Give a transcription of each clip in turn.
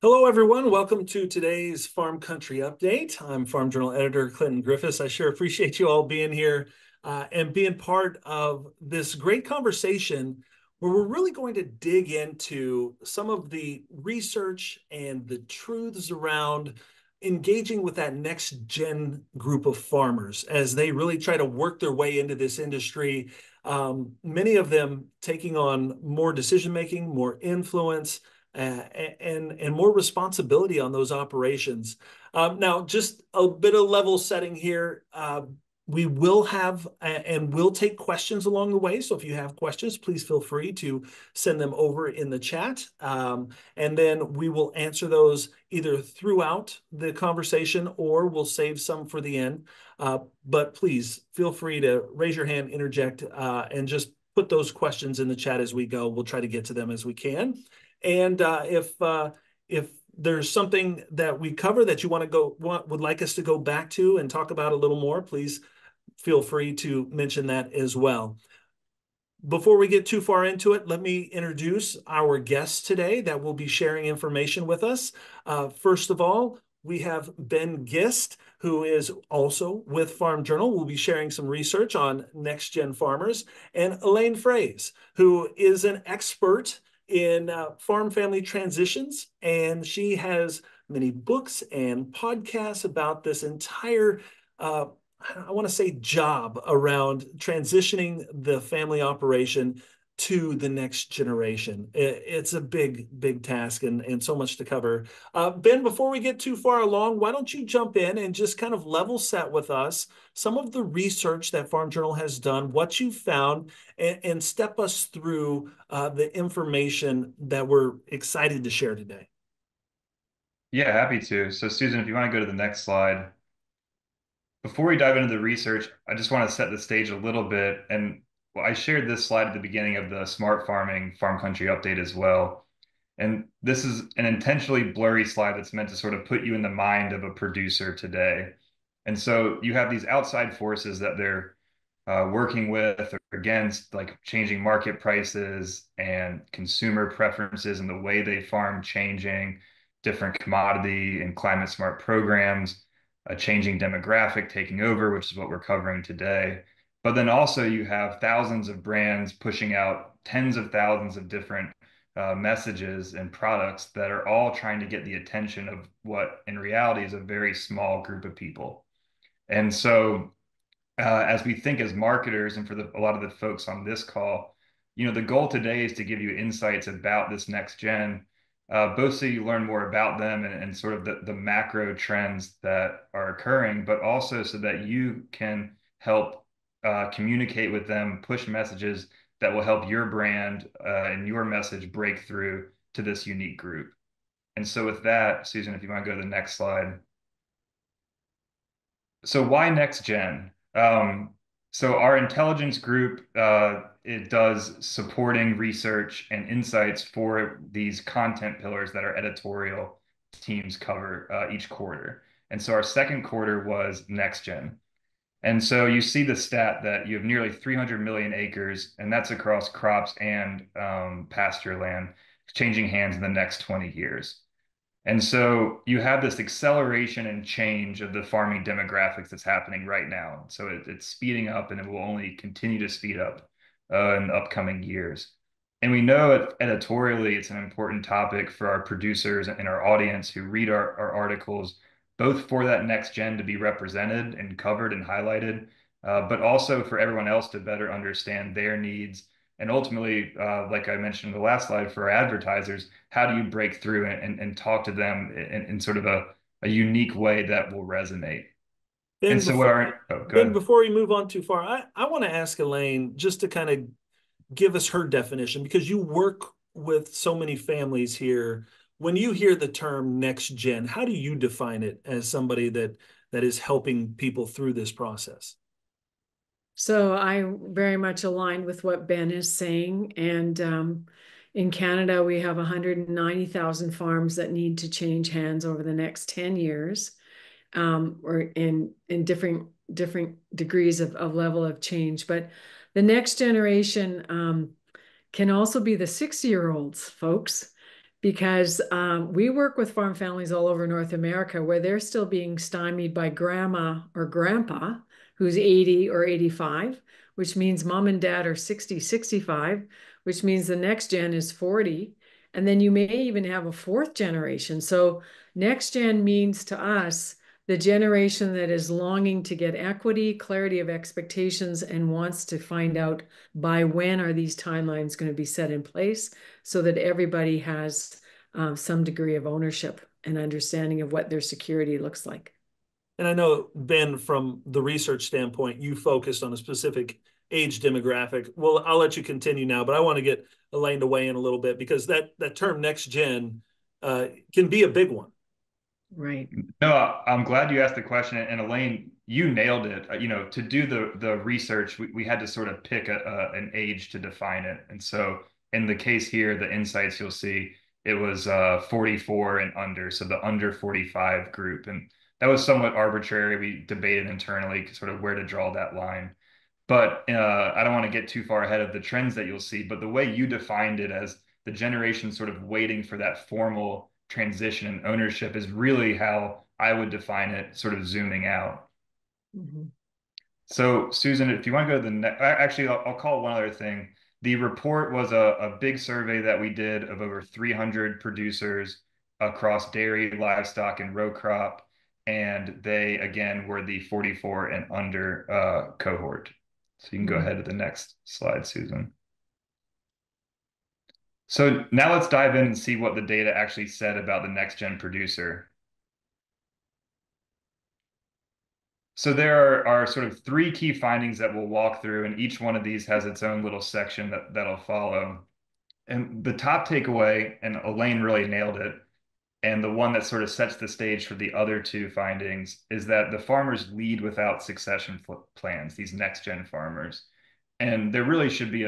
Hello, everyone. Welcome to today's Farm Country Update. I'm Farm Journal editor Clinton Griffiths. I sure appreciate you all being here and being part of this great conversation where we're really going to dig into some of the research and the truths around engaging with that next gen group of farmers as they really try to work their way into this industry. Many of them taking on more decision making, more influence and more responsibility on those operations. Now, just a bit of level setting here. We will have and will take questions along the way. So if you have questions, please feel free to send them over in the chat. And then we will answer those either throughout the conversation or we'll save some for the end. But please feel free to raise your hand, interject, and just put those questions in the chat as we go. We'll try to get to them as we can. And if there's something that we cover that you would like us to go back to and talk about a little more, please feel free to mention that as well. Before we get too far into it, let me introduce our guests today that will be sharing information with us. First of all, we have Ben Gist, who is also with Farm Journal. We'll be sharing some research on next-gen farmers, and Elaine Fraze, who is an expert in farm family transitions, and she has many books and podcasts about this entire I want to say job around transitioning the family operation to the next generation. It's a big task and so much to cover. Ben, before we get too far along, why don't you jump in and just kind of level set with us some of the research that Farm Journal has done, what you found, and step us through the information that we're excited to share today. Yeah, happy to. So, Susan, if you want to go to the next slide. Before we dive into the research, I just want to set the stage a little bit. And well, I shared this slide at the beginning of the Smart Farming Farm Country Update as well. And this is an intentionally blurry slide that's meant to sort of put you in the mind of a producer today. And so you have these outside forces that they're working with or against, like changing market prices and consumer preferences and the way they farm changing, different commodity and climate smart programs, a changing demographic taking over, which is what we're covering today. But then also you have thousands of brands pushing out tens of thousands of different messages and products that are all trying to get the attention of what in reality is a very small group of people. And so as we think as marketers and for a lot of the folks on this call, the goal today is to give you insights about this next gen, both so you learn more about them and sort of the macro trends that are occurring, but also so that you can help communicate with them, push messages that will help your brand and your message break through to this unique group. And so with that, Susan, if you want to go to the next slide. So why next gen? So our intelligence group, it does supporting research and insights for these content pillars that our editorial teams cover each quarter. And so our second quarter was next gen. And so you see the stat that you have nearly 300 million acres, and that's across crops and pasture land, changing hands in the next 20 years. And so you have this acceleration and change of the farming demographics that's happening right now. So it's speeding up and it will only continue to speed up in the upcoming years. And we know editorially it's an important topic for our producers and our audience who read our articles, both for that next gen to be represented and covered and highlighted, but also for everyone else to better understand their needs. And ultimately, like I mentioned in the last slide, for our advertisers, how do you break through and talk to them in sort of a unique way that will resonate? And Ben, so what before, are, oh, Ben, good. before we move on too far, I want to ask Elaine just to kind of give us her definition because you work with so many families here. When you hear the term next gen, how do you define it as somebody that is helping people through this process? So I very much aligned with what Ben is saying. And in Canada, we have 190,000 farms that need to change hands over the next 10 years, or in different degrees of level of change. But the next generation can also be the 60-year-olds, folks. because we work with farm families all over North America where they're still being stymied by grandma or grandpa who's 80 or 85, which means mom and dad are 60, 65, which means the next gen is 40. And then you may even have a fourth generation. So next gen means to us the generation that is longing to get equity, clarity of expectations, and wants to find out by when are these timelines going to be set in place so that everybody has some degree of ownership and understanding of what their security looks like. And I know, Ben, from the research standpoint, you focused on a specific age demographic. Well, I'll let you continue now, but I want to get Elaine to weigh in a little bit because that term next gen can be a big one. Right. No, I'm glad you asked the question. And Elaine, you nailed it. To do the research, we had to sort of pick an age to define it. And so in the case here, the insights you'll see, it was 44 and under, so the under 45 group. And that was somewhat arbitrary. We debated internally sort of where to draw that line. But I don't want to get too far ahead of the trends that you'll see. But the way you defined it as the generation sort of waiting for that formal transition and ownership is really how I would define it, sort of zooming out. Mm-hmm. So, Susan, if you want to go to the next, actually, I'll call one other thing. The report was a big survey that we did of over 300 producers across dairy, livestock, and row crop. And they, again, were the 44 and under cohort. So you can go ahead to the next slide, Susan. So now let's dive in and see what the data actually said about the next gen producer. So there are sort of three key findings that we'll walk through, and each one of these has its own little section that'll follow. And the top takeaway, and Elaine really nailed it, and the one that sort of sets the stage for the other two findings, is that the farmers lead without succession plans, these next gen farmers. And there really should be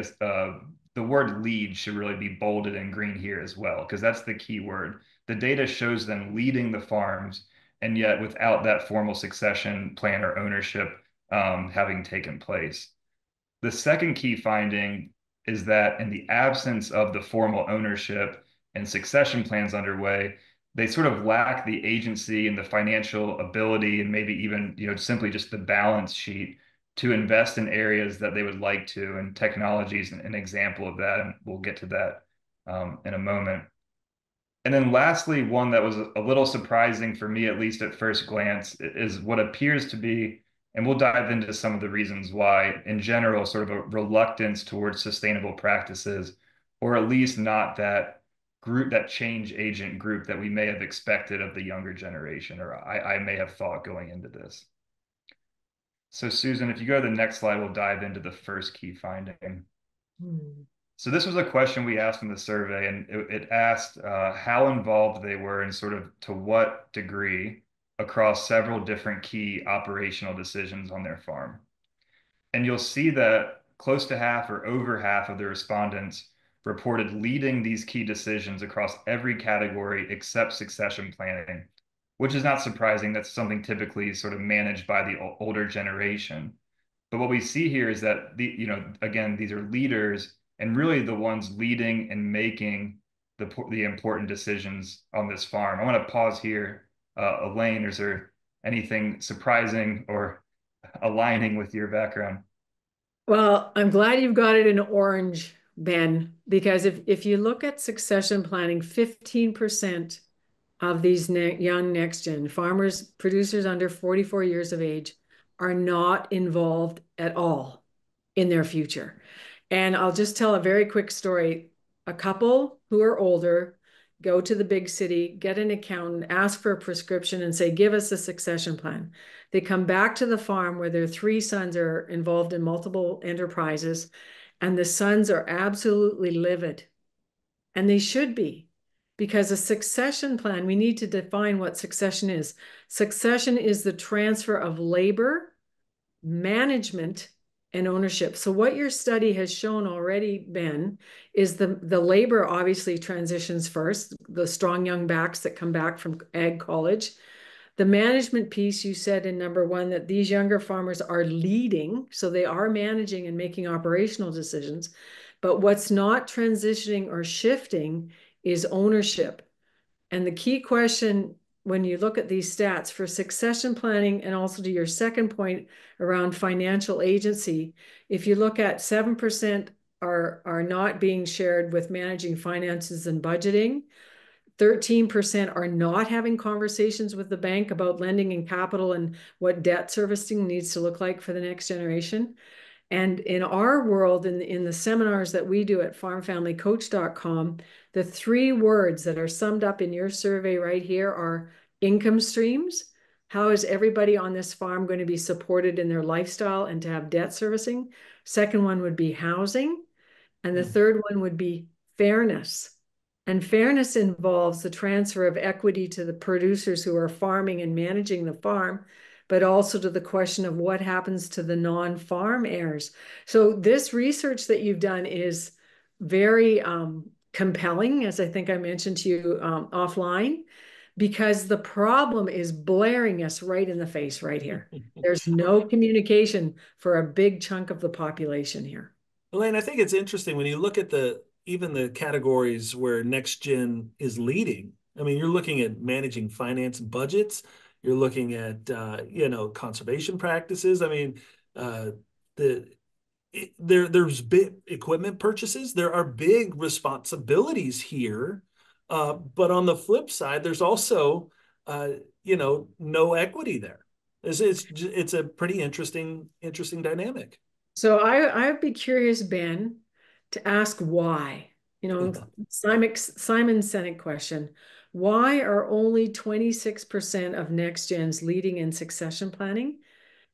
the word lead should really be bolded in green here as well, because that's the key word. The data shows them leading the farms, and yet without that formal succession plan or ownership having taken place. The second key finding is that in the absence of the formal ownership and succession plans underway, they sort of lack the agency and the financial ability and maybe even simply just the balance sheet to invest in areas that they would like to, and technology is an example of that, and we'll get to that in a moment. And then lastly, one that was a little surprising for me, at least at first glance, is what appears to be, and we'll dive into some of the reasons why, in general, sort of a reluctance towards sustainable practices, or at least not that group, that change agent group that we may have expected of the younger generation, or I may have thought going into this. So Susan, if you go to the next slide, we'll dive into the first key finding. So this was a question we asked in the survey, and it asked how involved they were and sort of to what degree across several different key operational decisions on their farm. And you'll see that close to half or over half of the respondents reported leading these key decisions across every category except succession planning, which is not surprising. That's something typically sort of managed by the older generation. But what we see here is that again, these are leaders and really the ones leading and making the important decisions on this farm. I want to pause here. Elaine, is there anything surprising or aligning with your background? Well, I'm glad you've got it in orange, Ben, because if you look at succession planning, 15% of these young next gen farmers, producers under 44 years of age, are not involved at all in their future. And I'll just tell a very quick story. A couple who are older go to the big city, get an accountant, ask for a prescription, and say, give us a succession plan. They come back to the farm where their three sons are involved in multiple enterprises, and the sons are absolutely livid. And they should be, because a succession plan, we need to define what succession is. Succession is the transfer of labor, management, and ownership. So what your study has shown already, Ben, is the labor obviously transitions first, the strong young backs that come back from ag college. The management piece, you said in number one, that these younger farmers are leading, so they are managing and making operational decisions. But what's not transitioning or shifting is ownership. And the key question when you look at these stats for succession planning, and also to your second point around financial agency, if you look at 7% are not being shared with managing finances and budgeting, 13% are not having conversations with the bank about lending and capital and what debt servicing needs to look like for the next generation. And in our world, in the seminars that we do at farmfamilycoach.com, the 3 words that are summed up in your survey right here are income streams. How is everybody on this farm going to be supported in their lifestyle and to have debt servicing? Second one would be housing. And the third one would be fairness. And fairness involves the transfer of equity to the producers who are farming and managing the farm, but also to the question of what happens to the non-farm heirs. So this research that you've done is very compelling, as I think I mentioned to you offline, because the problem is blaring us right in the face right here. There's no communication for a big chunk of the population here. Elaine, I think it's interesting when you look at even the categories where Next Gen is leading. I mean, you're looking at managing finance budgets. You're looking at conservation practices. I mean, there's big equipment purchases. There are big responsibilities here, but on the flip side, there's also no equity there. It's a pretty interesting dynamic. So I'd be curious, Ben, to ask why. Simon Sinek question. Why are only 26% of Next Gens leading in succession planning?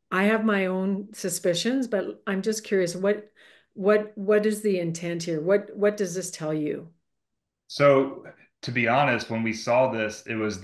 I have my own suspicions, but I'm just curious, what is the intent here? What does this tell you? So, to be honest, when we saw this, it was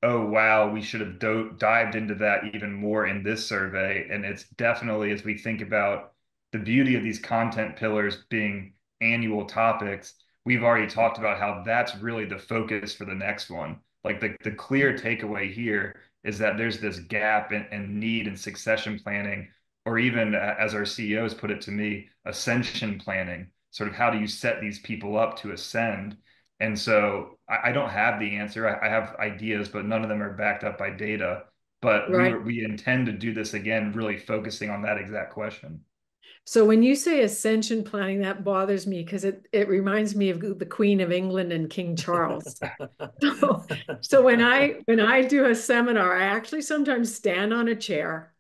oh, wow, we should have dived into that even more in this survey. And it's definitely, as we think about the beauty of these content pillars being annual topics, we've already talked about how that's really the focus for the next one. Like the clear takeaway here is that there's this gap and need in succession planning, or even as our CEOs put it to me, ascension planning. Sort of how do you set these people up to ascend? And so I don't have the answer. I have ideas, but none of them are backed up by data. But Right. we intend to do this again, really focusing on that exact question. So when you say ascension planning, that bothers me because it reminds me of the Queen of England and King Charles. So when I do a seminar, I actually sometimes stand on a chair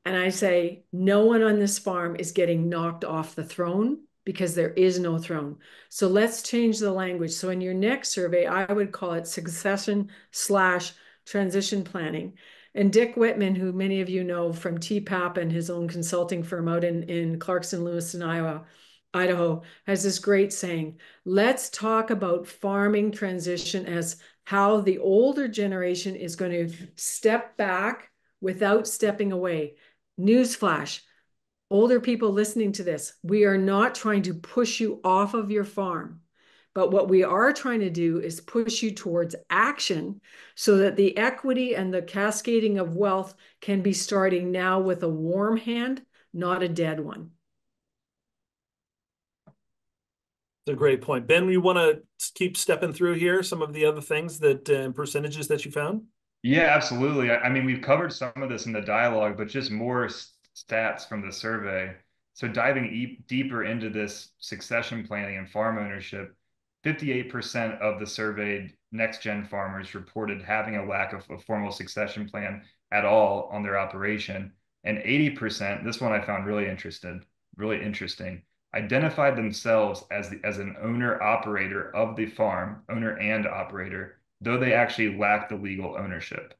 and I say, no one on this farm is getting knocked off the throne because there is no throne. So let's change the language. So in your next survey, I would call it succession/transition planning. And Dick Whitman, who many of you know from TPAP and his own consulting firm out in Clarkson, Lewiston, Idaho, has this great saying, let's talk about farming transition as how the older generation is going to step back without stepping away. Newsflash, older people listening to this, we are not trying to push you off of your farm. But what we are trying to do is push you towards action so that the equity and the cascading of wealth can be starting now with a warm hand, not a dead one. It's a great point. Ben, you want to keep stepping through here some of the other things that percentages that you found? Yeah, absolutely. I mean, we've covered some of this in the dialogue, but just more stats from the survey. So diving deeper into this succession planning and farm ownership, 58% of the surveyed next gen farmers reported having a lack of a formal succession plan at all on their operation. And 80%, this one I found really interesting, identified themselves as an owner operator of the farm, owner and operator, though they actually lack the legal ownership.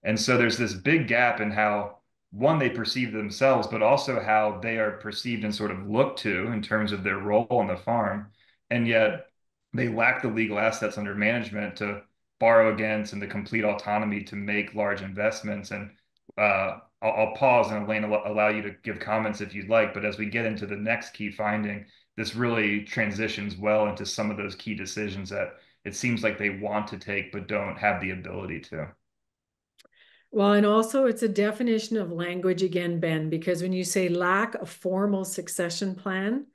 And so there's this big gap in how, one, they perceive themselves, but also how they are perceived and sort of looked to in terms of their role on the farm. And yet they lack the legal assets under management to borrow against and the complete autonomy to make large investments. And I'll pause and Elaine allow you to give comments if you'd like. But as we get into the next key finding, this really transitions well into some of those key decisions that it seems like they want to take but don't have the ability to. Well, and also it's a definition of language again, Ben, because when you say lack a formal succession plan,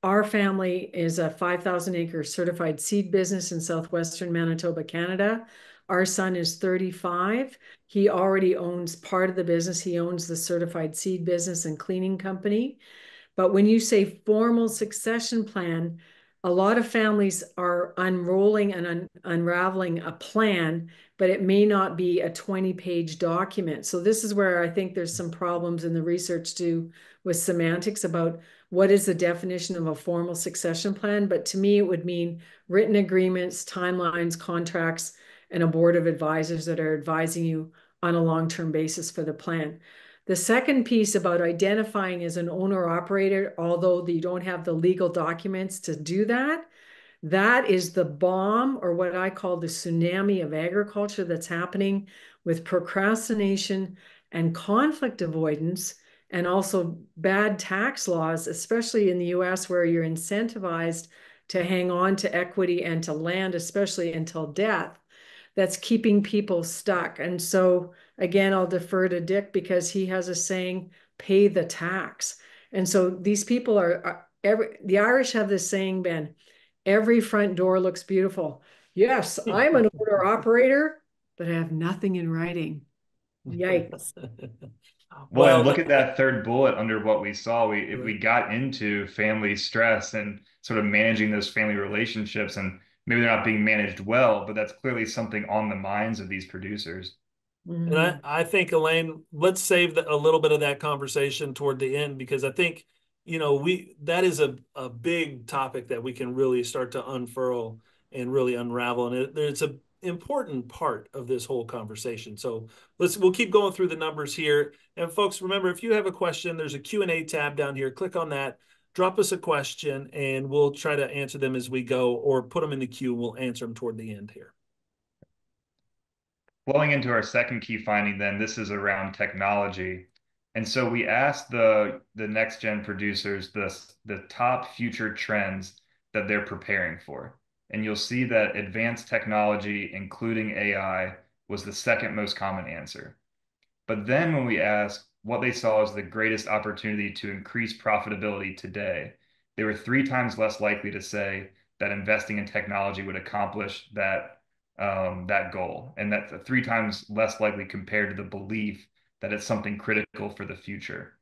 our family is a 5,000 acre certified seed business in southwestern Manitoba, Canada. Our son is 35. He already owns part of the business. He owns the certified seed business and cleaning company. But when you say formal succession plan, a lot of families are unrolling and unraveling a plan, but it may not be a 20-page document. So this is where I think there's some problems in the research too with semantics about what is the definition of a formal succession plan. But to me, it would mean written agreements, timelines, contracts, and a board of advisors that are advising you on a long-term basis for the plan. The second piece about identifying as an owner operator, although you don't have the legal documents to do that, that is the bomb, or what I call the tsunami of agriculture that's happening with procrastination and conflict avoidance, and also bad tax laws, especially in the US, where you're incentivized to hang on to equity and to land, especially until death. That's keeping people stuck. And so again, I'll defer to Dick because he has a saying, pay the tax. And so these people the Irish have this saying, Ben, every front door looks beautiful. Yes, I'm an owner operator, but I have nothing in writing. Yikes. Well, and look at that third bullet under what we saw. If we got into family stress and sort of managing those family relationships, and maybe they're not being managed well, but that's clearly something on the minds of these producers. And I think, Elaine, let's save a little bit of that conversation toward the end, because I think, that is a big topic that we can really start to unfurl and really unravel. And it's an important part of this whole conversation. So we'll keep going through the numbers here. And folks, remember, if you have a question, there's a Q&A tab down here. Click on that, drop us a question, and we'll try to answer them as we go, or put them in the queue. We'll answer them toward the end here. Flowing into our second key finding, then, this is around technology. And so we asked the next gen producers the top future trends that they're preparing for. And you'll see that advanced technology, including AI, was the second most common answer. But then when we asked what they saw as the greatest opportunity to increase profitability today, they were 3 times less likely to say that investing in technology would accomplish that goal, and that's 3 times less likely compared to the belief that it's something critical for the future.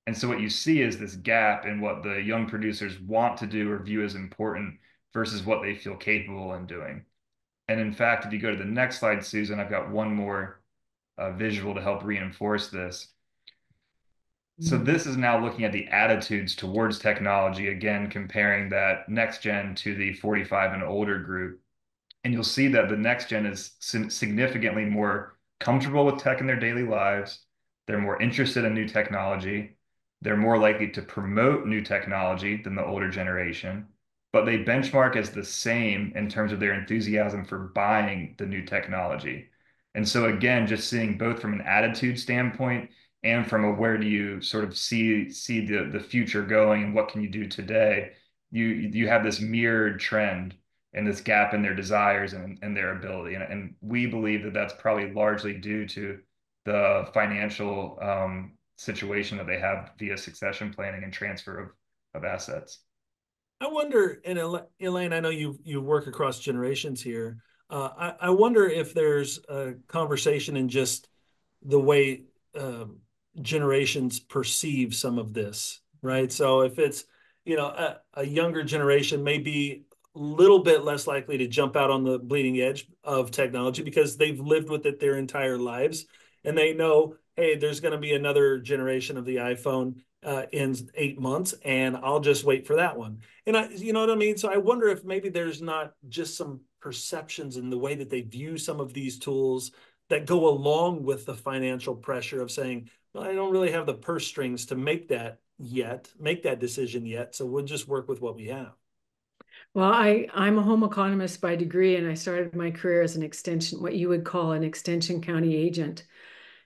And so what you see is this gap in what the young producers want to do or view as important versus what they feel capable in doing. And in fact, if you go to the next slide, Susan, I've got one more visual to help reinforce this. So this is now looking at the attitudes towards technology, again, comparing that next gen to the 45 and older group. And you'll see that the next gen is significantly more comfortable with tech in their daily lives. They're more interested in new technology. They're more likely to promote new technology than the older generation, but they benchmark as the same in terms of their enthusiasm for buying the new technology. And so again, just seeing both from an attitude standpoint and from a where do you sort of see the future going and what can you do today, you have this mirrored trend and this gap in their desires and their ability. And we believe that that's probably largely due to the financial situation that they have via succession planning and transfer of assets. I wonder, and Elaine, I know you work across generations here. I wonder if there's a conversation in just the way generations perceive some of this, right? So if it's, a younger generation may be a little bit less likely to jump out on the bleeding edge of technology because they've lived with it their entire lives, and they know, hey, there's going to be another generation of the iPhone in 8 months, and I'll just wait for that one. And you know what I mean? So I wonder if maybe there's not just some perceptions in the way that they view some of these tools that go along with the financial pressure of saying, well, I don't really have the purse strings to make that decision yet. So we'll just work with what we have. Well, I'm a home economist by degree, and I started my career as what you would call an extension county agent.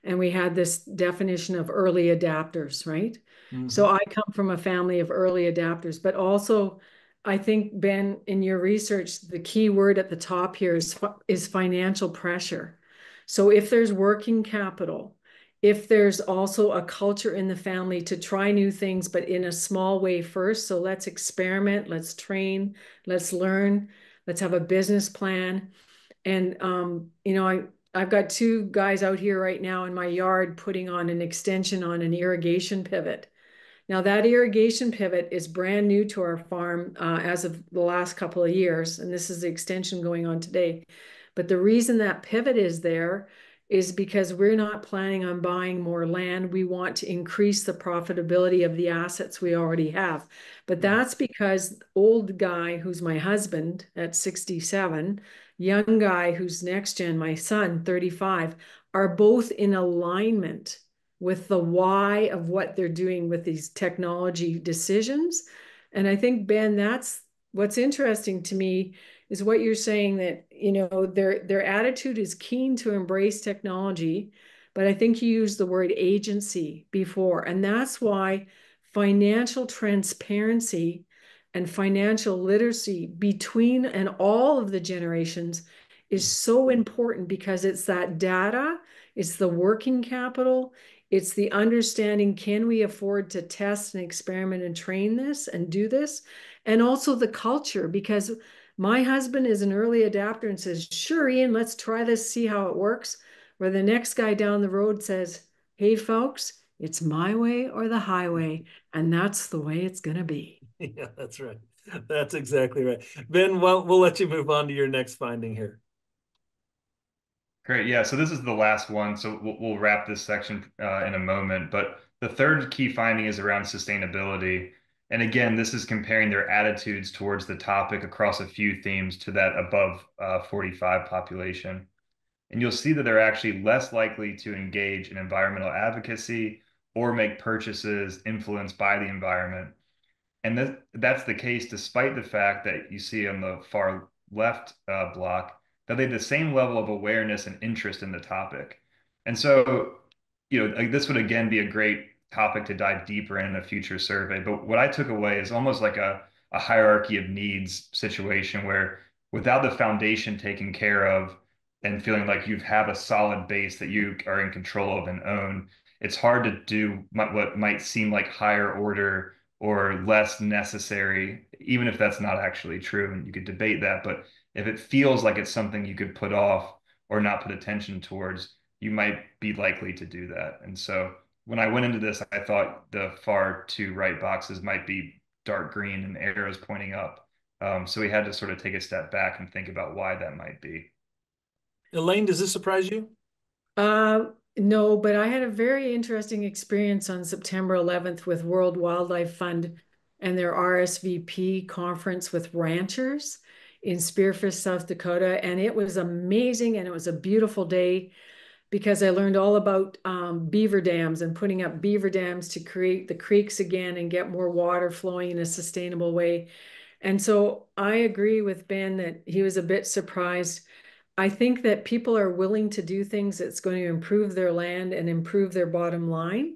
And we had this definition of early adapters, right? So I come from a family of early adapters, but also I think, Ben, in your research, the key word at the top here is financial pressure. So if there's working capital if there's also a culture in the family to try new things, but in a small way first. So let's experiment, let's train, let's learn, let's have a business plan. And I've got two guys out here right now in my yard putting on an extension on an irrigation pivot. Now that irrigation pivot is brand new to our farm as of the last couple of years, and this is the extension going on today. But the reason that pivot is there is because we're not planning on buying more land. We want to increase the profitability of the assets we already have. But that's because old guy, who's my husband at 67, young guy who's next gen, my son, 35, are both in alignment with the why of what they're doing with these technology decisions. And I think, Ben, that's what's interesting to me is what you're saying, that their attitude is keen to embrace technology, but I think you used the word agency before, and that's why financial transparency and financial literacy between and all of the generations is so important, because it's that data, it's the working capital, it's the understanding, can we afford to test and experiment and train this and do this? And also the culture, because my husband is an early adapter and says, sure, Ian, let's try this, see how it works. Where the next guy down the road says, hey, folks, it's my way or the highway. And that's the way it's going to be. Yeah, that's right. That's exactly right. Ben, well, we'll let you move on to your next finding here. Great. Yeah. So this is the last one. So we'll wrap this section in a moment. But the third key finding is around sustainability. And again, this is comparing their attitudes towards the topic across a few themes to that above 45 population. And you'll see that they're actually less likely to engage in environmental advocacy or make purchases influenced by the environment. And that's the case despite the fact that you see on the far left block that they have the same level of awareness and interest in the topic. And so, like, this would again be a great topic to dive deeper in a future survey. But what I took away is almost like a hierarchy of needs situation where without the foundation taken care of and feeling like you have a solid base that you are in control of and own, it's hard to do what might seem like higher order or less necessary, even if that's not actually true. And you could debate that. But if it feels like it's something you could put off or not put attention towards, you might be likely to do that. And so when I went into this, I thought the far two right boxes might be dark green and arrows pointing up. So we had to sort of take a step back and think about why that might be. Elaine, does this surprise you? No, but I had a very interesting experience on September 11th with World Wildlife Fund and their RSVP conference with ranchers in Spearfish, South Dakota. And it was amazing. And it was a beautiful day because I learned all about beaver dams and putting up beaver dams to create the creeks again and get more water flowing in a sustainable way. And so I agree with Ben that he was a bit surprised. I think that people are willing to do things that's going to improve their land and improve their bottom line.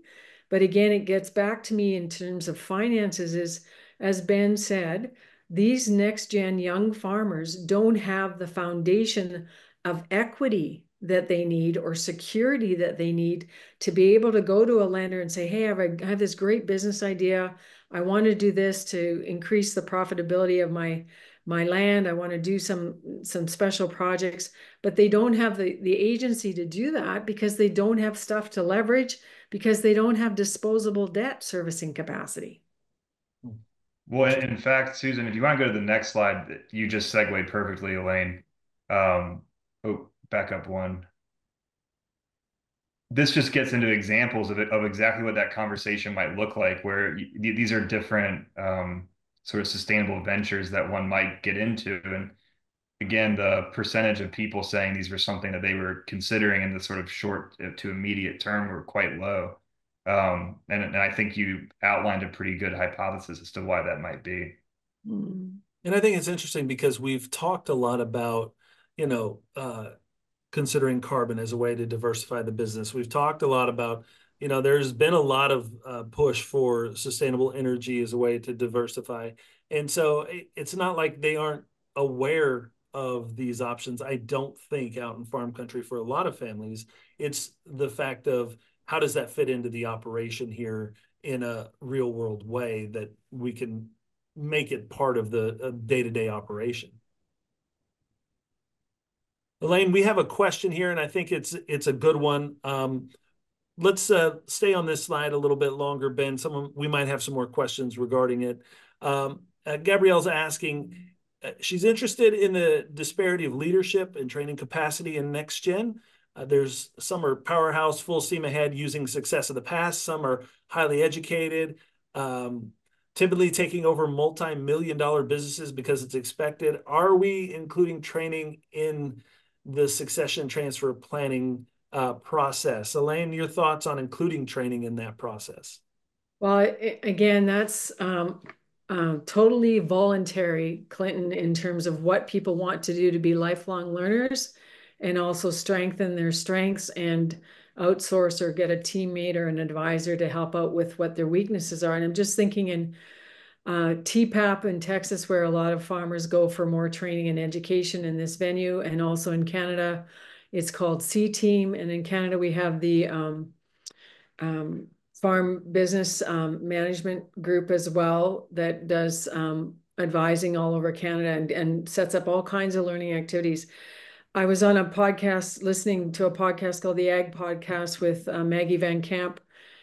But again, it gets back to me in terms of finances is, as Ben said, these next gen young farmers don't have the foundation of equity that they need or security that they need to be able to go to a lender and say, hey, I have this great business idea. I want to do this to increase the profitability of my land. I want to do some special projects, but they don't have the agency to do that because they don't have stuff to leverage, because they don't have disposable debt servicing capacity. Well, in fact, Susan, if you want to go to the next slide, you just segued perfectly, Elaine. Oh, back up one. This just gets into examples of exactly what that conversation might look like, where these are different sort of sustainable ventures that one might get into. And again, the percentage of people saying these were something that they were considering in the sort of short to immediate term were quite low. And I think you outlined a pretty good hypothesis as to why that might be. And I think it's interesting because we've talked a lot about, you know, considering carbon as a way to diversify the business. We've talked a lot about, there's been a lot of push for sustainable energy as a way to diversify. And so it's not like they aren't aware of these options. I don't think out in farm country for a lot of families, it's the fact of, how does that fit into the operation here in a real world way that we can make it part of the day-to-day operation. Elaine, we have a question here, and I think it's a good one. Let's stay on this slide a little bit longer, Ben. We might have some more questions regarding it. Gabrielle's asking, she's interested in the disparity of leadership and training capacity in next gen. There's some are powerhouse, full steam ahead, using success of the past. Some are highly educated, typically taking over multi-million-dollar businesses because it's expected. Are we including training in the succession transfer planning process? Elaine, your thoughts on including training in that process? Well, again, that's totally voluntary, Clinton, in terms of what people want to do to be lifelong learners and also strengthen their strengths and outsource or get a teammate or an advisor to help out with what their weaknesses are. And I'm just thinking in TPAP in Texas, where a lot of farmers go for more training and education in this venue, and also in Canada, it's called C-Team. And in Canada, we have the farm business management group as well that does advising all over Canada and sets up all kinds of learning activities. I was on a podcast, listening to a podcast called the Ag Podcast with Maggie Van Camp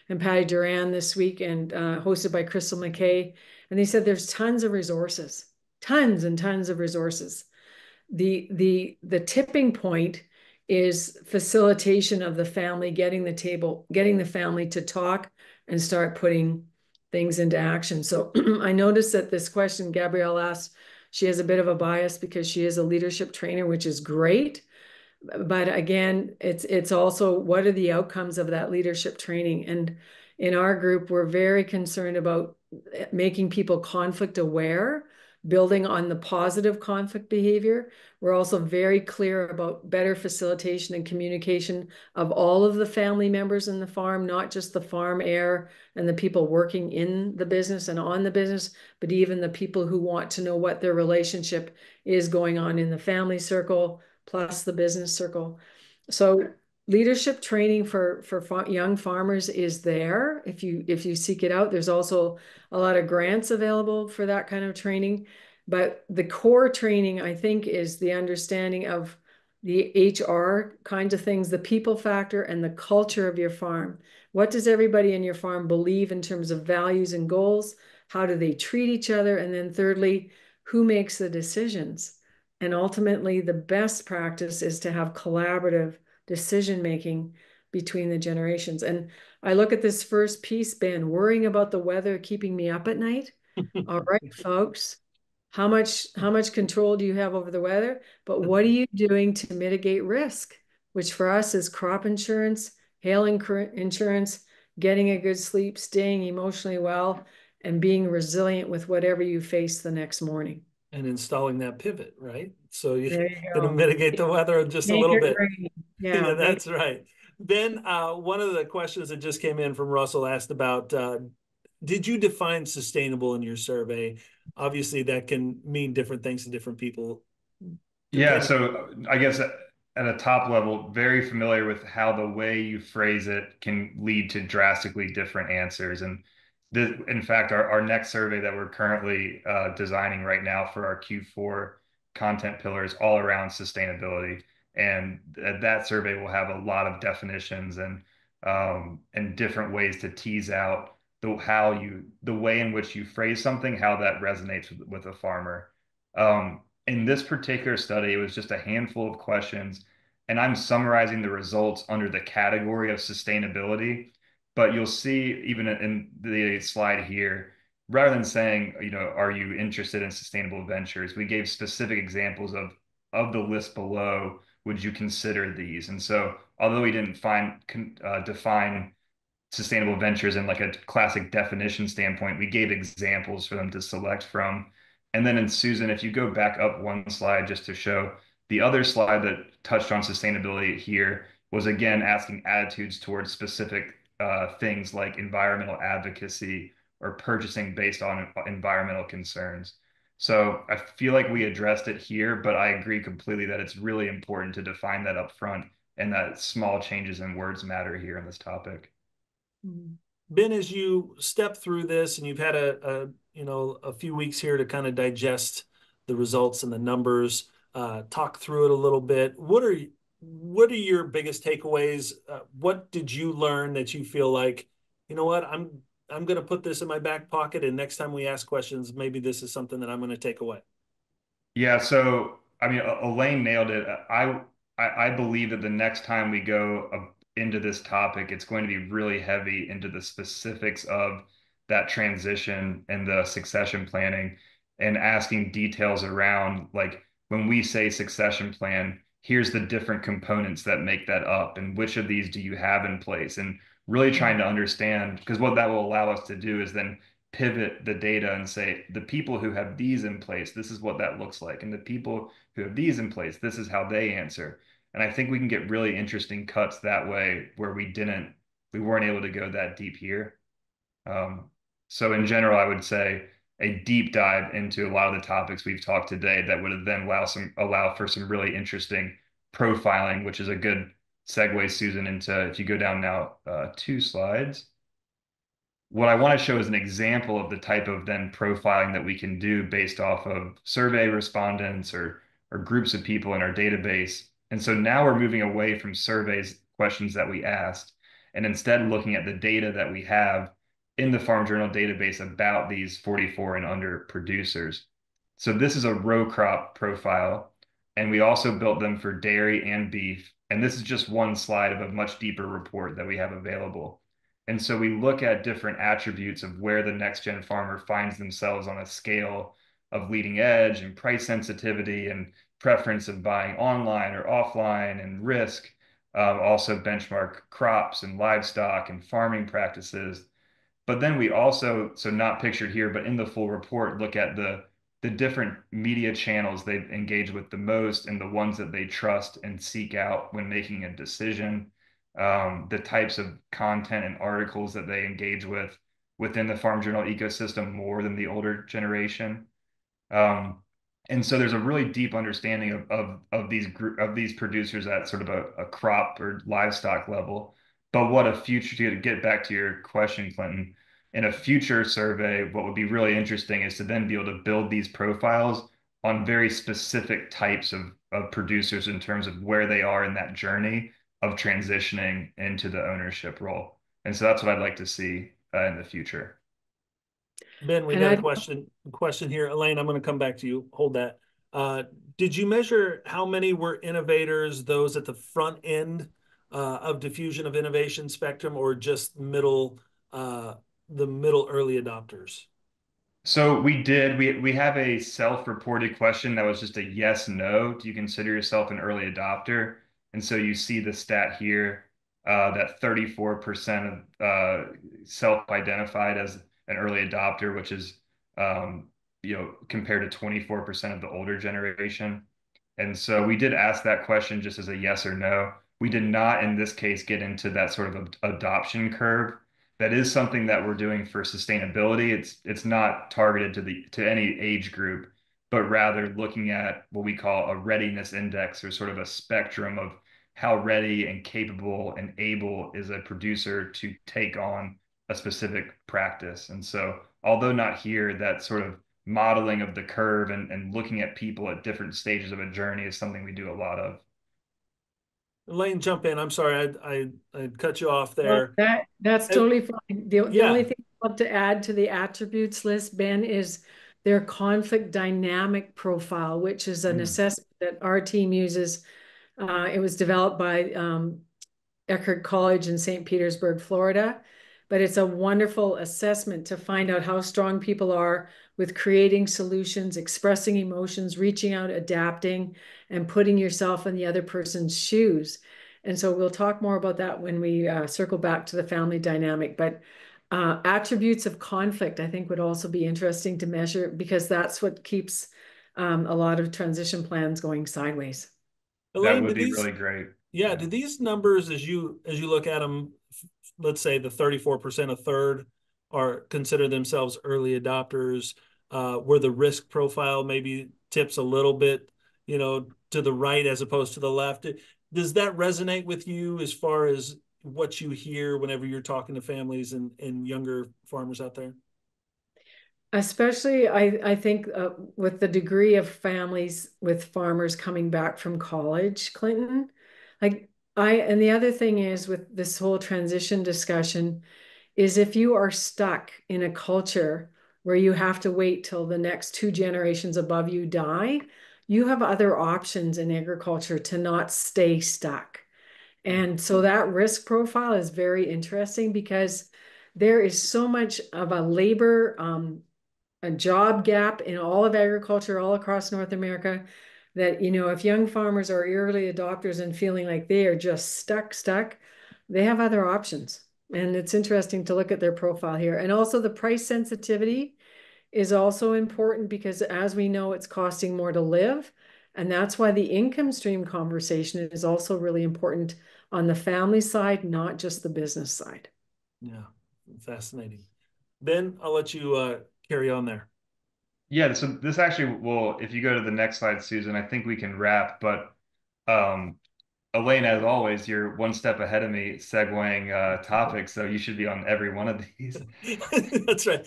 and Patty Duran this week, and hosted by Crystal McKay. And they said there's tons of resources, tons and tons of resources. The tipping point is facilitation of the family, getting the family to talk and start putting things into action. So I noticed that this question Gabrielle asked, she has a bit of a bias because she is a leadership trainer, which is great. But again, it's also what are the outcomes of that leadership training? And in our group, we're very concerned about making people conflict aware, building on the positive conflict behavior. We're also very clear about better facilitation and communication of all of the family members in the farm, not just the farm heir and the people working in the business and on the business, but even the people who want to know what their relationship is going on in the family circle, plus the business circle. So leadership training for young farmers is there if you seek it out. There's also a lot of grants available for that kind of training. But the core training, I think, is the understanding of the HR kinds of things, the people factor and the culture of your farm. What does everybody in your farm believe in terms of values and goals? How do they treat each other? And then thirdly, who makes the decisions? And ultimately, the best practice is to have collaborative decision-making between the generations. And I look at this first piece, Ben, worrying about the weather keeping me up at night. All right, folks, how much control do you have over the weather? But what are you doing to mitigate risk? Which for us is crop insurance, hail insurance, getting a good sleep, staying emotionally well, and being resilient with whatever you face the next morning. And installing that pivot, right? So you're There you going to go. mitigate the weather just a Make little it bit. rain. Yeah, Yeah, that's right. Ben, one of the questions that just came in from Russell asked about, did you define sustainable in your survey? Obviously, that can mean different things to different people. Yeah, so I guess at a top level, very familiar with how the way you phrase it can lead to drastically different answers. And in fact, our next survey that we're currently designing right now for our Q4 content pillars all around sustainability. And that survey will have a lot of definitions and different ways to tease out the way in which you phrase something, how that resonates with a farmer. In this particular study, it was just a handful of questions, and I'm summarizing the results under the category of sustainability. But you'll see even in the slide here, rather than saying, are you interested in sustainable ventures? We gave specific examples of the list below. Would you consider these? And so, although we didn't define sustainable ventures in like a classic definition standpoint, we gave examples for them to select from. And then in Susan, if you go back up one slide just to show the other slide that touched on sustainability here was again asking attitudes towards specific things like environmental advocacy or purchasing based on environmental concerns. So I feel like we addressed it here, but I agree completely that it's really important to define that up front and that small changes in words matter here in this topic. Ben, as you step through this and you've had a few weeks here to kind of digest the results and the numbers, talk through it a little bit. What are your biggest takeaways? What did you learn that you feel like, you know what, I'm going to put this in my back pocket, and next time we ask questions, maybe this is something that I'm going to take away? Yeah, so I mean, Elaine nailed it. I believe that the next time we go into this topic, it's going to be really heavy into the specifics of that transition and the succession planning, and asking details around, like, when we say succession plan, here's the different components that make that up, and which of these do you have in place, and really trying to understand, because what that will allow us to do is then pivot the data and say, the people who have these in place, this is what that looks like. And the people who have these in place, this is how they answer. And I think we can get really interesting cuts that way, where we weren't able to go that deep here. So in general, I would say a deep dive into a lot of the topics we've talked today that would then allow for some really interesting profiling, which is a good segue, Susan, into, if you go down now 2 slides, what I want to show is an example of the type of then profiling that we can do based off of survey respondents or groups of people in our database. And so now we're moving away from surveys questions that we asked, and instead looking at the data that we have in the Farm Journal database about these 44 and under producers. So this is a row crop profile, and we also built them for dairy and beef. And this is just one slide of a much deeper report that we have available. And so we look at different attributes of where the next gen farmer finds themselves on a scale of leading edge and price sensitivity and preference of buying online or offline and risk. Also benchmark crops and livestock and farming practices. But then we also, so not pictured here, but in the full report, look at the different media channels they engage with the most and the ones that they trust and seek out when making a decision, the types of content and articles that they engage with within the Farm Journal ecosystem more than the older generation. Um, and so there's a really deep understanding of these producers at sort of a crop or livestock level. But what a future, to get back to your question, Clinton, in a future survey, what would be really interesting is to then be able to build these profiles on very specific types of producers in terms of where they are in that journey of transitioning into the ownership role. And so that's what I'd like to see in the future. Ben, we And got a I, question here. Elaine, I'm going to come back to you. Hold that. Did you measure how many were innovators, those at the front end of diffusion of innovation spectrum, or just the middle early adopters? So we did. We have a self-reported question that was just a yes, no. Do you consider yourself an early adopter? And so you see the stat here, that 34% of self-identified as an early adopter, which is compared to 24% of the older generation. And so we did ask that question just as a yes or no. We did not, in this case, get into that sort of adoption curve. That is something that we're doing for sustainability. It's not targeted to any age group, but rather looking at what we call a readiness index, or sort of a spectrum of how ready and capable and able is a producer to take on a specific practice. And so, although not here, that sort of modeling of the curve and looking at people at different stages of a journey is something we do a lot of. Elaine, jump in. I'm sorry, I cut you off well, there. that's totally fine. The Yeah. only thing I'd love to add to the attributes list, Ben, is their conflict dynamic profile, which is an assessment that our team uses. It was developed by Eckhart College in St. Petersburg, Florida. But it's a wonderful assessment to find out how strong people are with creating solutions, expressing emotions, reaching out, adapting, and putting yourself in the other person's shoes. And so we'll talk more about that when we circle back to the family dynamic. But attributes of conflict, I think, would also be interesting to measure, because that's what keeps a lot of transition plans going sideways. That Elaine, would be really great. do these numbers, as you look at them, let's say the 34%, a third, are consider themselves early adopters, where the risk profile maybe tips a little bit, to the right as opposed to the left. Does that resonate with you as far as what you hear whenever you're talking to families and younger farmers out there? Especially, I think with the degree of families with farmers coming back from college, Clinton, and the other thing is with this whole transition discussion is if you are stuck in a culture where you have to wait till the next two generations above you die, you have other options in agriculture to not stay stuck. And so that risk profile is very interesting because there is so much of a labor a job gap in all of agriculture all across North America that, if young farmers are early adopters and feeling like they are just stuck, they have other options. And it's interesting to look at their profile here. And also the price sensitivity is also important because as we know, it's costing more to live. And that's why the income stream conversation is also really important on the family side, not just the business side. Yeah, fascinating. Ben, I'll let you carry on there. Yeah, so this actually will, if you go to the next slide, Susan, I think we can wrap. But um, Elaine, as always, you're one step ahead of me segueing topics, so you should be on every one of these. That's right.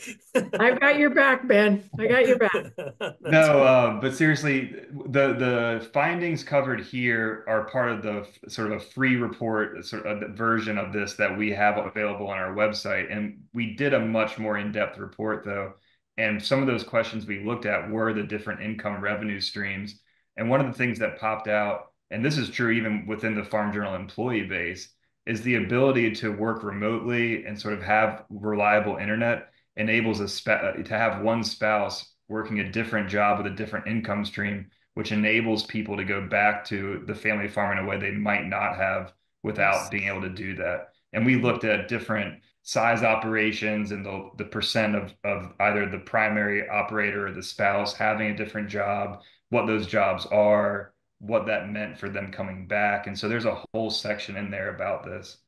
I've got your back, Ben. I got your back. That's No, great. but seriously, the findings covered here are part of the sort of a free report, sort of a version of this that we have available on our website. And we did a much more in-depth report, though. And some of those questions we looked at were the different income revenue streams. And one of the things that popped out, and this is true even within the Farm Journal employee base, is the ability to work remotely and sort of have reliable internet enables to have one spouse working a different job with a different income stream, which enables people to go back to the family farm in a way they might not have without Yes. being able to do that. And we looked at different size operations and the percent of either the primary operator or the spouse having a different job, what those jobs are, what that meant for them coming back. And so there's a whole section in there about this.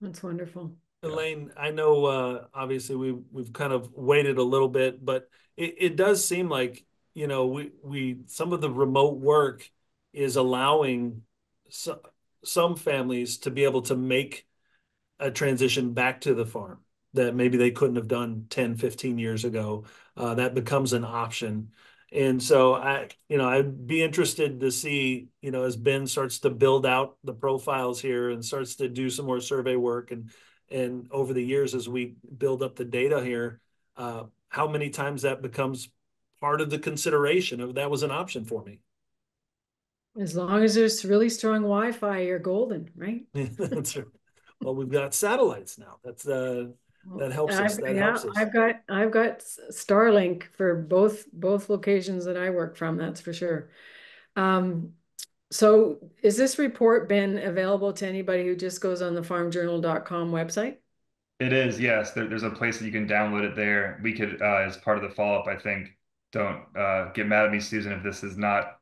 That's wonderful. Yeah. Elaine, I know obviously we've kind of waited a little bit, but it does seem like, we some of the remote work is allowing some families to be able to make a transition back to the farm that maybe they couldn't have done 10, 15 years ago. That becomes an option. And so I'd be interested to see, as Ben starts to build out the profiles here and starts to do some more survey work and over the years as we build up the data here, how many times that becomes part of the consideration of that was an option for me. As long as there's really strong Wi-Fi, you're golden, right? That's right. Well, we've got satellites now. That helps us. That helps us. I've got Starlink for both locations that I work from, that's for sure. So is this report been available to anybody who just goes on the farmjournal.com website? It is, yes. There's a place that you can download it there. We could, as part of the follow-up, I think, don't get mad at me, Susan, if this is not.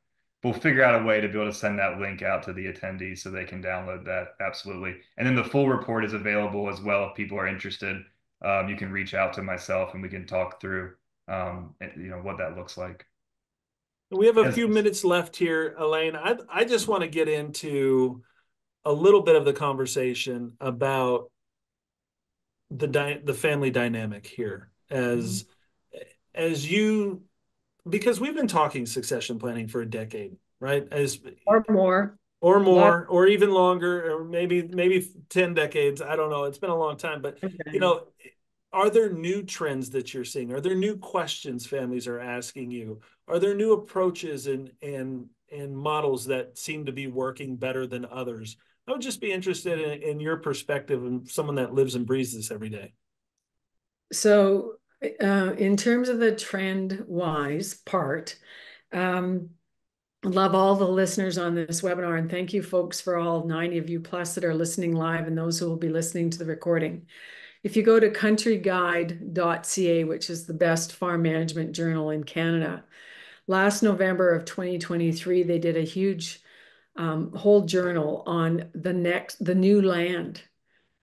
We'll figure out a way to be able to send that link out to the attendees so they can download that. Absolutely. And then the full report is available as well if people are interested. You can reach out to myself and we can talk through, what that looks like. We have a Yes. few minutes left here, Elaine. I just want to get into a little bit of the conversation about the family dynamic here as you because we've been talking succession planning for a decade, right? Or more. Or Lot. more, or even longer, or maybe 10 decades. I don't know. It's been a long time, but Okay. are there new trends that you're seeing? Are there new questions families are asking you? Are there new approaches and models that seem to be working better than others? I would just be interested in your perspective and someone that lives and breathes this every day. So in terms of the trend wise part, love all the listeners on this webinar, and thank you folks for all 90 of you plus that are listening live and those who will be listening to the recording. If you go to countryguide.ca, which is the best farm management journal in Canada, last November of 2023, they did a huge whole journal on the new land.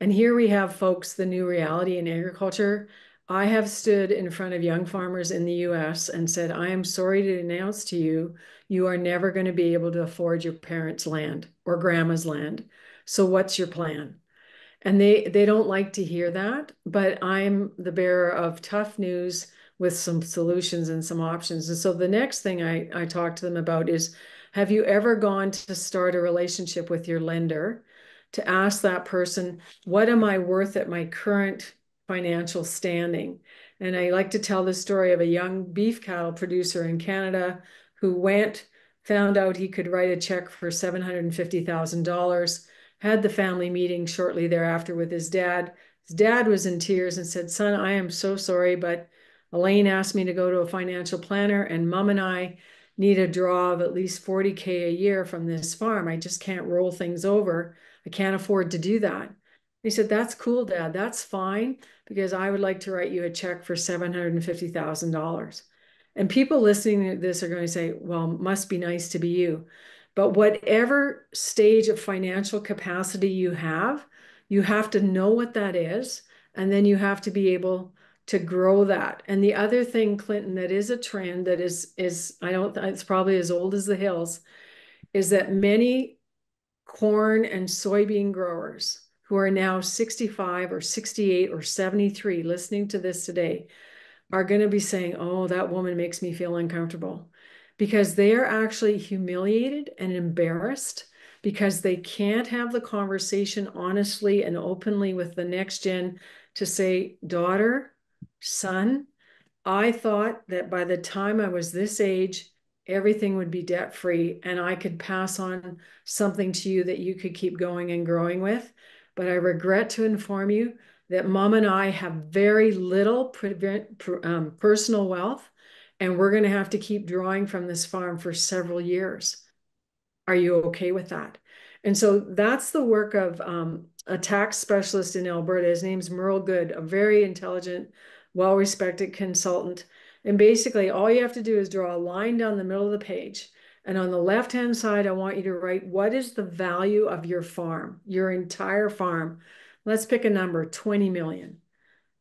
And here we have, folks, the new reality in agriculture. I have stood in front of young farmers in the US and said, I am sorry to announce to you, you are never going to be able to afford your parents' land or grandma's land. So what's your plan? And they don't like to hear that, but I'm the bearer of tough news with some solutions and some options. And so the next thing I talk to them about is, have you ever gone to start a relationship with your lender to ask that person, what am I worth at my current financial standing? And I like to tell the story of a young beef cattle producer in Canada who found out he could write a check for $750,000, had the family meeting shortly thereafter with his dad. His dad was in tears and said, son, I am so sorry, but Elaine asked me to go to a financial planner, and mom and I need a draw of at least 40K a year from this farm. I just can't roll things over. I can't afford to do that. He said, that's cool, Dad. That's fine, because I would like to write you a check for $750,000. And people listening to this are going to say, well, must be nice to be you. But whatever stage of financial capacity you have to know what that is. And then you have to be able to grow that. And the other thing, Clinton, that is a trend that is I don't, it's probably as old as the hills, is that many corn and soybean growers who are now 65 or 68 or 73 listening to this today are going to be saying, oh, that woman makes me feel uncomfortable, because they are actually humiliated and embarrassed because they can't have the conversation honestly and openly with the next gen to say, daughter, son, I thought that by the time I was this age, everything would be debt free and I could pass on something to you that you could keep going and growing with. But I regret to inform you that mom and I have very little personal wealth, and we're going to have to keep drawing from this farm for several years. Are you okay with that? And so that's the work of a tax specialist in Alberta. His name's Merle Good, a very intelligent, well-respected consultant. And basically, all you have to do is draw a line down the middle of the page. And on the left-hand side, I want you to write, what is the value of your farm, your entire farm? Let's pick a number, 20 million.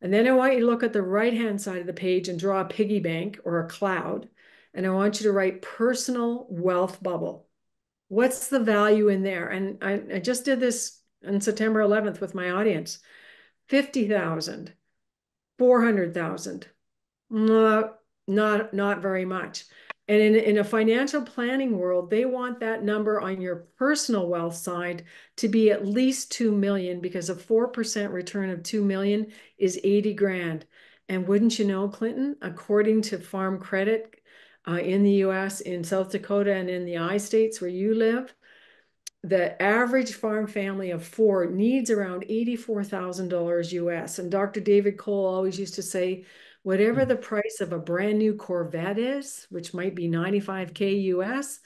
And then I want you to look at the right-hand side of the page and draw a piggy bank or a cloud. And I want you to write personal wealth bubble. What's the value in there? And I just did this on September 11th with my audience. 50,000, 400,000. Not very much. And in a financial planning world, they want that number on your personal wealth side to be at least 2 million, because a 4% return of 2 million is 80 grand. And wouldn't you know, Clinton, according to Farm Credit in the US, in South Dakota, and in the I-states where you live, the average farm family of four needs around $84,000 US. And Dr. David Cole always used to say, whatever the price of a brand new Corvette is, which might be 95K US,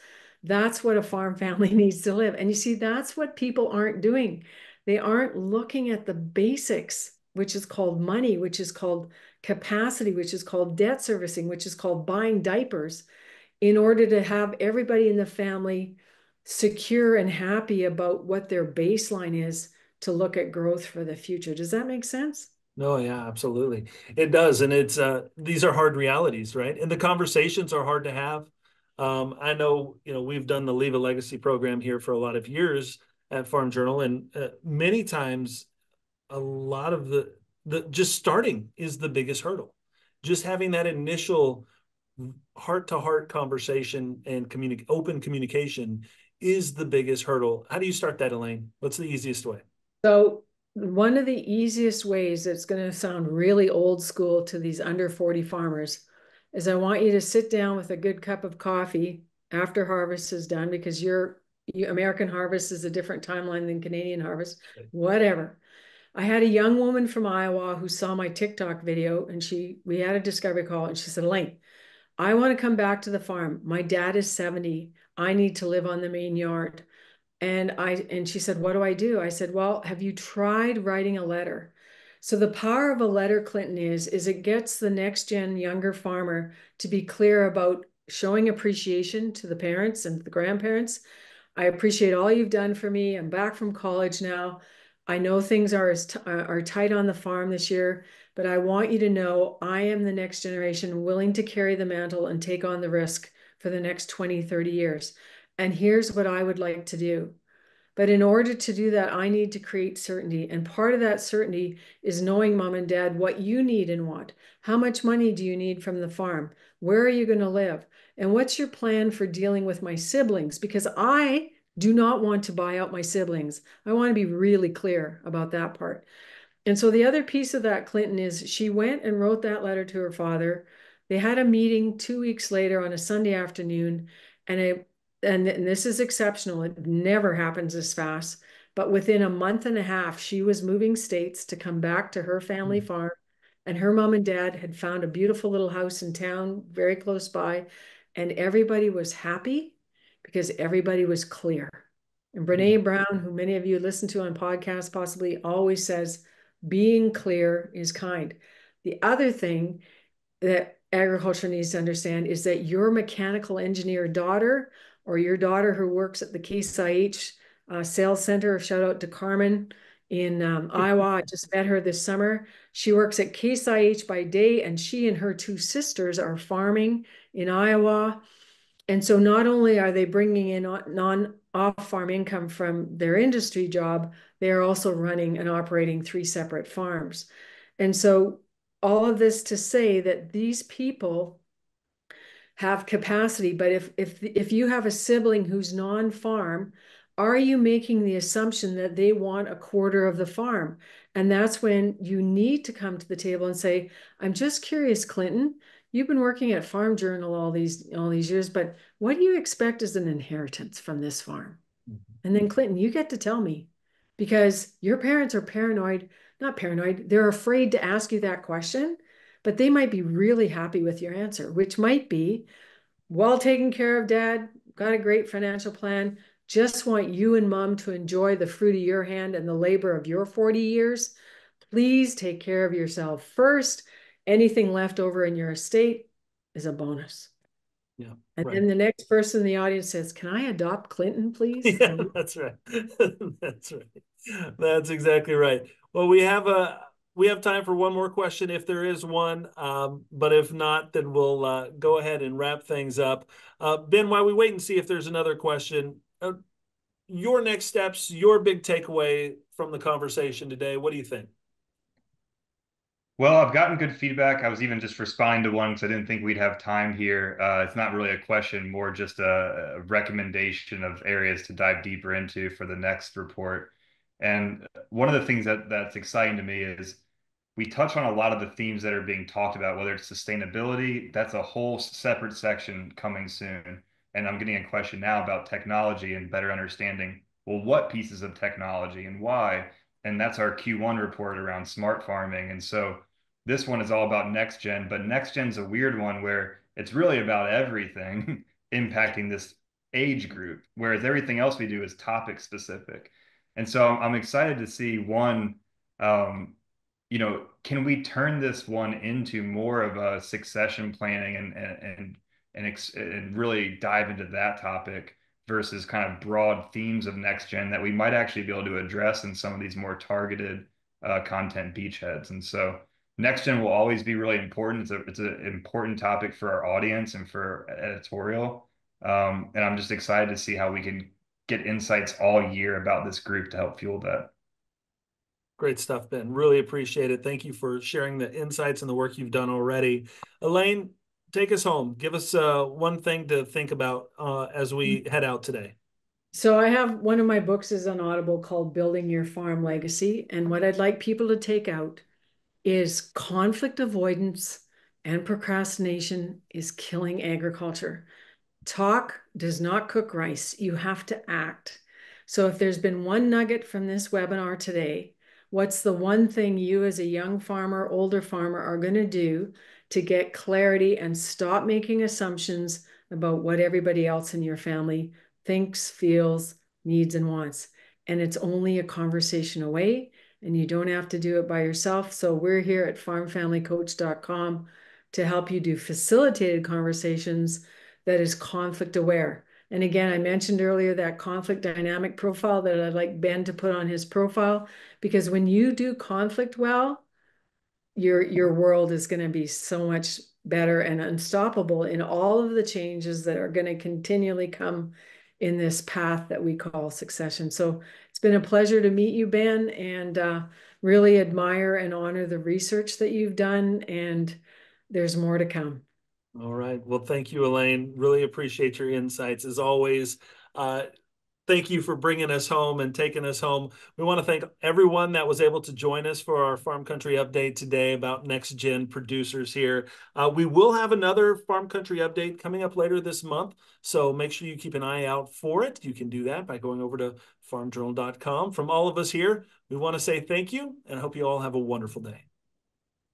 that's what a farm family needs to live. And you see, that's what people aren't doing. They aren't looking at the basics, which is called money, which is called capacity, which is called debt servicing, which is called buying diapers, in order to have everybody in the family secure and happy about what their baseline is to look at growth for the future. Does that make sense? No, yeah, absolutely. It does. And it's these are hard realities, right? And the conversations are hard to have. I know, we've done the Leave a Legacy program here for a lot of years at Farm Journal, and many times a lot of the just starting is the biggest hurdle. Just having that initial heart-to-heart conversation and open communication is the biggest hurdle. How do you start that, Elaine? What's the easiest way? So one of the easiest ways that's going to sound really old school to these under 40 farmers is I want you to sit down with a good cup of coffee after harvest is done, because American harvest is a different timeline than Canadian harvest, whatever. I had a young woman from Iowa who saw my TikTok video, and we had a discovery call, and she said, Elaine, I want to come back to the farm. My dad is 70. I need to live on the main yard. And she said, what do I do? I said, well, have you tried writing a letter? So the power of a letter, Clinton, is it gets the next gen younger farmer to be clear about showing appreciation to the parents and the grandparents. I appreciate all you've done for me. I'm back from college now. I know things are tight on the farm this year, but I want you to know I am the next generation willing to carry the mantle and take on the risk for the next 20, 30 years. And here's what I would like to do. But in order to do that, I need to create certainty. And part of that certainty is knowing, mom and dad, what you need and want. How much money do you need from the farm? Where are you going to live? And what's your plan for dealing with my siblings? Because I do not want to buy out my siblings. I want to be really clear about that part. And so the other piece of that, Clinton, is she went and wrote that letter to her father. They had a meeting 2 weeks later on a Sunday afternoon, and this is exceptional. It never happens this fast. But within a month and a half, she was moving states to come back to her family farm. And her mom and dad had found a beautiful little house in town, very close by. And everybody was happy because everybody was clear. And Brene Brown, who many of you listen to on podcasts, possibly always says, being clear is kind. The other thing that agriculture needs to understand is that your mechanical engineer daughter or your daughter who works at the Case IH sales center, shout out to Carmen in Iowa. I just met her this summer. She works at Case IH by day, and she and her two sisters are farming in Iowa. And so not only are they bringing in off-farm income from their industry job, they are also running and operating 3 separate farms. And so all of this to say that these people have capacity, but if you have a sibling who's non-farm, are you making the assumption that they want a quarter of the farm? And that's when you need to come to the table and say, I'm just curious, Clinton, you've been working at Farm Journal all these years, but what do you expect as an inheritance from this farm? And then Clinton, you get to tell me, because your parents are not paranoid, they're afraid to ask you that question, but they might be really happy with your answer, which might be, well taken care of, Dad, got a great financial plan, just want you and mom to enjoy the fruit of your hand and the labor of your 40 years. Please take care of yourself first. Anything left over in your estate is a bonus. Yeah. And then the next person in the audience says, can I adopt Clinton, please? Yeah, that's right. That's right. That's exactly right. Well, we have time for one more question if there is one. But if not, then we'll go ahead and wrap things up. Ben, while we wait and see if there's another question, your next steps, your big takeaway from the conversation today, what do you think? Well, I've gotten good feedback. I was even just responding to one because I didn't think we'd have time here. It's not really a question, more just a recommendation of areas to dive deeper into for the next report. And one of the things that's exciting to me is we touch on a lot of the themes that are being talked about, whether it's sustainability, that's a whole separate section coming soon. And I'm getting a question now about technology and better understanding, well, what pieces of technology and why? And that's our Q1 report around smart farming. And so this one is all about next gen, but next gen's a weird one where it's really about everything impacting this age group, whereas everything else we do is topic specific. And so I'm excited to see one, can we turn this one into more of a succession planning and really dive into that topic versus kind of broad themes of next gen that we might actually be able to address in some of these more targeted content beachheads. And so next gen will always be really important. It's an important topic for our audience and for editorial. And I'm just excited to see how we can get insights all year about this group to help fuel that. Great stuff, Ben. Really appreciate it. Thank you for sharing the insights and the work you've done already. Elaine, take us home. Give us one thing to think about as we head out today. So I have one of my books is on Audible called Building Your Farm Legacy. And what I'd like people to take out is conflict avoidance and procrastination is killing agriculture. Talk does not cook rice. You have to act. So if there's been one nugget from this webinar today, what's the one thing you as a young farmer, older farmer are going to do to get clarity and stop making assumptions about what everybody else in your family thinks, feels, needs, and wants? And it's only a conversation away, and you don't have to do it by yourself. So we're here at farmfamilycoach.com to help you do facilitated conversations that is conflict aware. And again, I mentioned earlier that conflict dynamic profile that I'd like Ben to put on his profile, because when you do conflict well, your world is going to be so much better and unstoppable in all of the changes that are going to continually come in this path that we call succession. So it's been a pleasure to meet you, Ben, and really admire and honor the research that you've done, and there's more to come. All right. Well, thank you, Elaine. Really appreciate your insights as always. Thank you for bringing us home and taking us home. We want to thank everyone that was able to join us for our Farm Country Update today about next gen producers here. We will have another Farm Country Update coming up later this month, so make sure you keep an eye out for it. You can do that by going over to farmjournal.com. From all of us here, we want to say thank you and hope you all have a wonderful day.